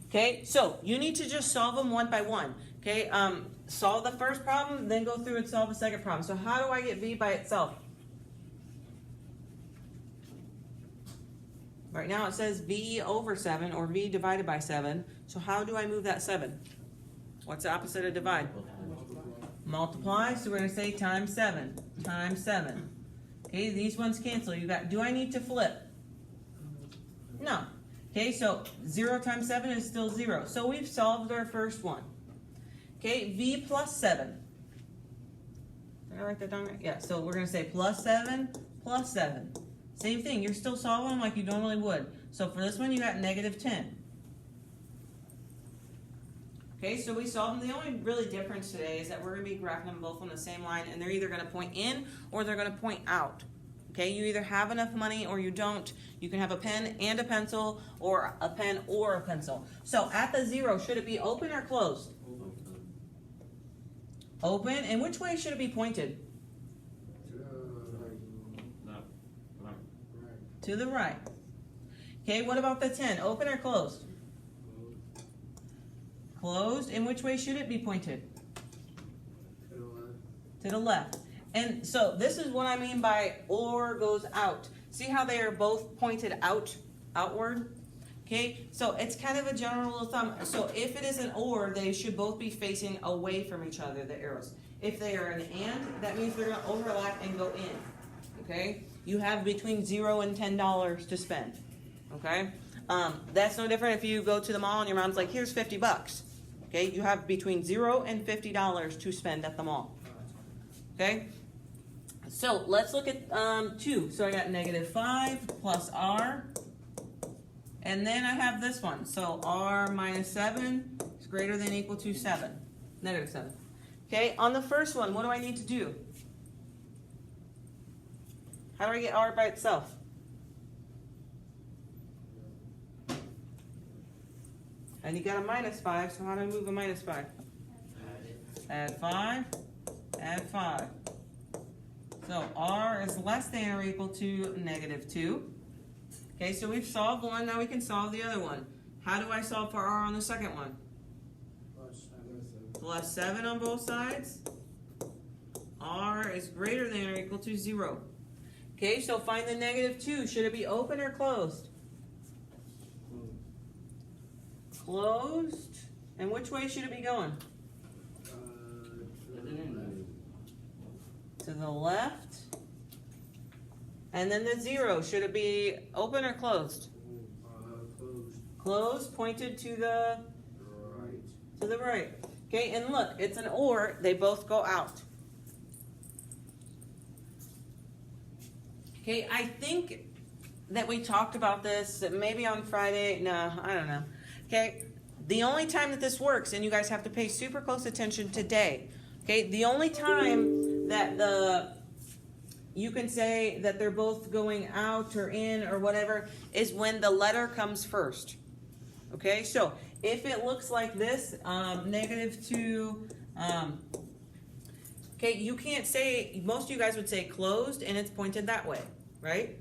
Okay, so you need to just solve them one by one. Okay, solve the first problem, then go through and solve the second problem. So how do I get v by itself? Right now it says v over 7 or v divided by 7. So how do I move that 7? What's the opposite of divide? Multiply. So we're going to say times 7. Times 7. Okay, these ones cancel. You got, do I need to flip? No. Okay, so 0 times 7 is still 0. So we've solved our first one. Okay, v plus 7. Did I write that down right? Yeah, so we're going to say plus 7 plus 7. Same thing, you're still solving them like you normally would. So for this one, you got negative 10. Okay, so we solved them. The only really difference today is that we're going to be graphing them both on the same line, and they're either going to point in or they're going to point out. Okay, you either have enough money or you don't. You can have a pen and a pencil, or a pen or a pencil. So at the 0, should it be open or closed? Open. And which way should it be pointed? To the right. Okay, what about the 10? Open or closed? Closed. And which way should it be pointed? To the left. And so this is what I mean by or goes out. See how they are both pointed outward? Okay, so it's kind of a general rule of thumb. So if it is an or, they should both be facing away from each other, the arrows. If they are an and, that means they're going to overlap and go in. Okay, you have between $0 and $10 to spend. Okay, that's no different if you go to the mall and your mom's like, here's 50 bucks. Okay, you have between $0 and $50 to spend at the mall. Okay, so let's look at 2. So I got negative 5 plus r. And then I have this one. So r minus 7 is greater than or equal to 7. Negative 7. Okay, on the first one, what do I need to do? How do I get r by itself? And you got a minus 5, so how do I move a minus 5? Add 5. Add 5. So r is less than or equal to negative 2. Okay, so we've solved one, now we can solve the other one. How do I solve for r on the second one? Plus 7 on both sides. R is greater than or equal to 0. Okay, so find the negative 2. Should it be open or closed? Closed. And which way should it be going? To the left. And then the 0, should it be open or closed? Closed. Closed, pointed to the Right. to the right. Okay, and look, it's an or, they both go out. Okay, I think that we talked about this maybe on Friday. No, I don't know. Okay, the only time that this works, and you guys have to pay super close attention today. Okay, the only time that you can say that they're both going out or in or whatever is when the letter comes first. Okay, so if it looks like this, negative 2, okay, you can't say, most of you guys would say closed and it's pointed that way, right?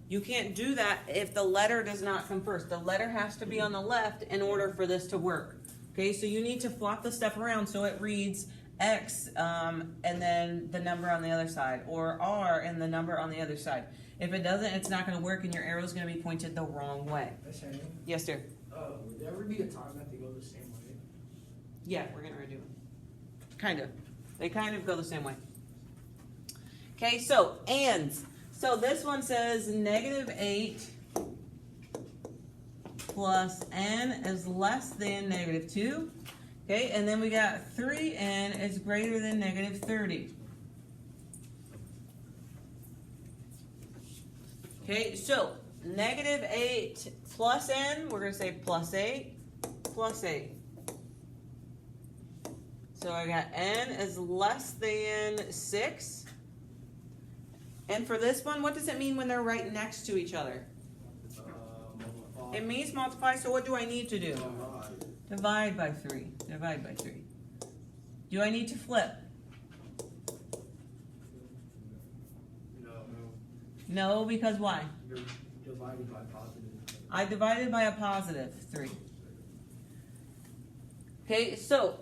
You can't do that if the letter does not come first. The letter has to be on the left in order for this to work. Okay, so you need to flop the stuff around so it reads X and then the number on the other side, or R and the number on the other side. If it doesn't, it's not going to work and your arrow is going to be pointed the wrong way. Yes, sir. Would there ever be a time that they go the same way? Yeah, we're going to redo it. Kind of. They kind of go the same way. Okay, so ands. So this one says negative 8 plus n is less than negative 2. Okay, and then we got 3n is greater than negative 30. Okay, so negative 8 plus n, we're going to say plus 8 plus 8. So I got n is less than 6. And for this one, what does it mean when they're right next to each other? Multiply. It means multiply, so what do I need to do? Divide by 3. Divide by 3. Do I need to flip? No, because why? You're dividing by positive. I divided by a positive 3. Okay, so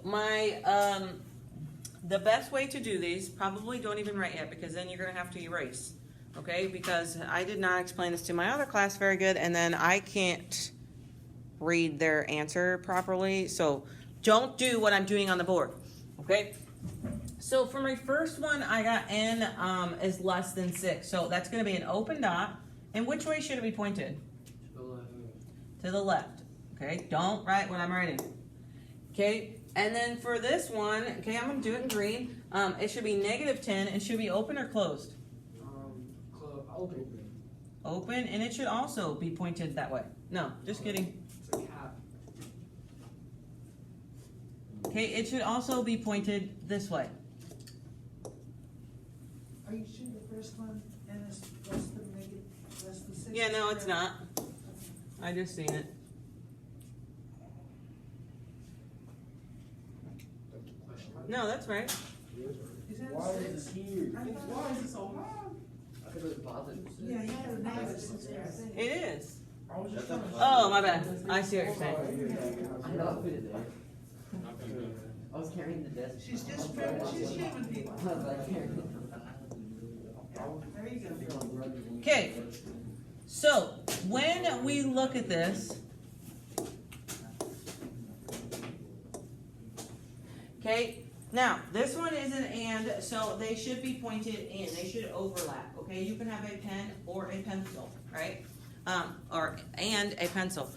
the best way to do these, probably don't even write yet, because then you're gonna have to erase. Okay, because I did not explain this to my other class very good, and then I can't read their answer properly, so don't do what I'm doing on the board. Okay, so for my first one, I got n is less than 6, so that's going to be an open dot. And which way should it be pointed? To the left. To the left. Okay, don't write what I'm writing. Okay, and then for this one, okay, I'm going to do it in green. It should be -10, and should be open or closed? Open. Open, and it should also be pointed that way. No, just kidding. It's a cap. Okay, it should also be pointed this way. Are you sure the first one, and it's less than negative, less than 6? Yeah, no, it's not. I just seen it. Question mark? No, that's right. Is that Why a is 6? it here? I thought- Why is it so hard? I could have positive. Yeah, you had a negative 6 there, I think. It is. I was just trying to. Oh, my bad. I see what you're saying. I know I put it there. I was carrying the desk. She's just, she's shaming people. I was like, here. There you go. Okay, so when we look at this, okay, now this one is an and, so they should be pointed in, they should overlap, okay? You can have a pen or a pencil, right? And a pencil.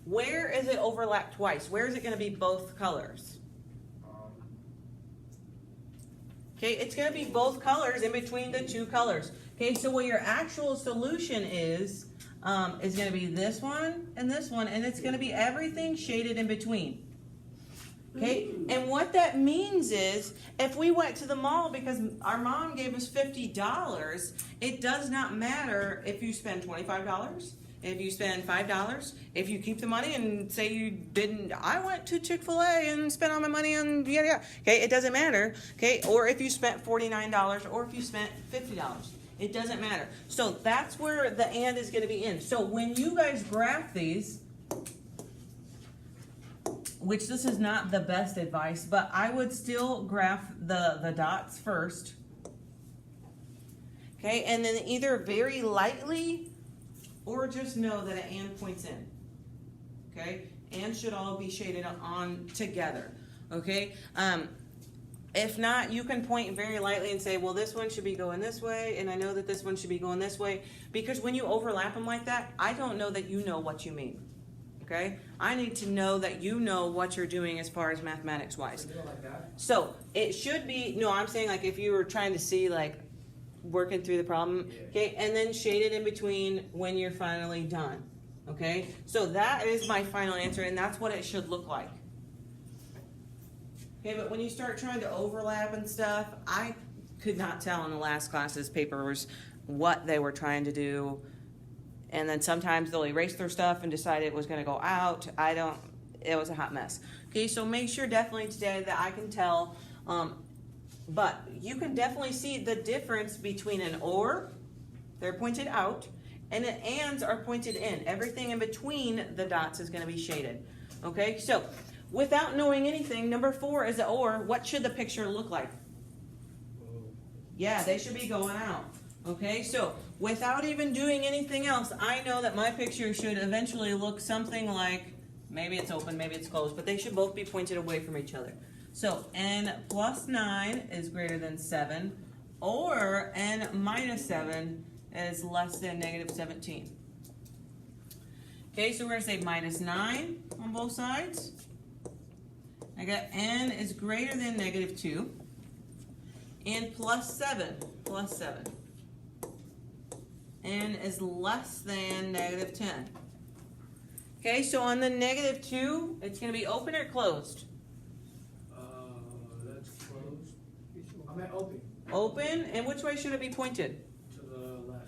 Where is it overlapped twice? Where is it gonna be both colors? Okay, it's gonna be both colors in between the two colors. Okay, so what your actual solution is gonna be this one, and it's gonna be everything shaded in between. Okay, and what that means is, if we went to the mall because our mom gave us $50, it does not matter if you spend $25, if you spend $5, if you keep the money and say you didn't, I went to Chick-fil-A and spent all my money on yada yada. Okay, it doesn't matter. Okay, or if you spent $49 or if you spent $50. It doesn't matter. So that's where the and is going to be in. So when you guys graph these, which this is not the best advice, but I would still graph the dots first. Okay, and then either very lightly or just know that an and points in. Okay, and should all be shaded on together. Okay, if not, you can point very lightly and say, well, this one should be going this way, and I know that this one should be going this way, because when you overlap them like that, I don't know that you know what you mean. Okay, I need to know that you know what you're doing as far as mathematics wise. Like that? So it should be, no, I'm saying like if you were trying to see like working through the problem, okay, and then shade it in between when you're finally done. Okay, so that is my final answer, and that's what it should look like. Okay, but when you start trying to overlap and stuff, I could not tell in the last class's papers what they were trying to do. And then sometimes they'll erase their stuff and decide it was going to go out. It was a hot mess. Okay, so make sure definitely today that I can tell, but you can definitely see the difference between an or, they're pointed out, and an ands are pointed in. Everything in between the dots is going to be shaded. Okay, so without knowing anything, number 4 is an or. What should the picture look like? Yeah, they should be going out. Okay, so without even doing anything else, I know that my picture should eventually look something like, maybe it's open, maybe it's closed, but they should both be pointed away from each other. So n plus 9 is greater than 7, or n minus 7 is less than negative 17. Okay, so we're going to say minus 9 on both sides. I got n is greater than negative 2, and plus 7, n is less than negative 10. Okay, so on the negative 2, it's going to be open or closed? That's closed. I meant open. Open, and which way should it be pointed? To the left.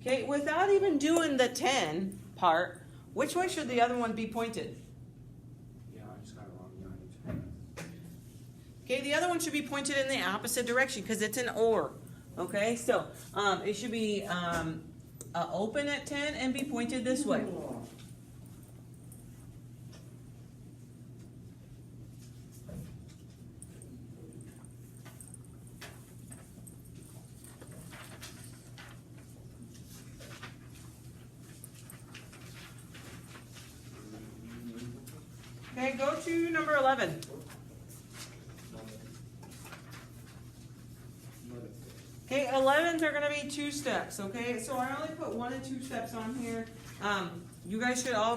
Okay, without even doing the 10 part, which way should the other one be pointed? Yeah, I just got it wrong. Yeah, Okay, the other one should be pointed in the opposite direction because it's an or. Okay, so it should be open at 10 and be pointed this way. Okay, go to number 11. Okay, 11s are gonna be 2 steps, okay? So I only put 1 and 2 steps on here. You guys should all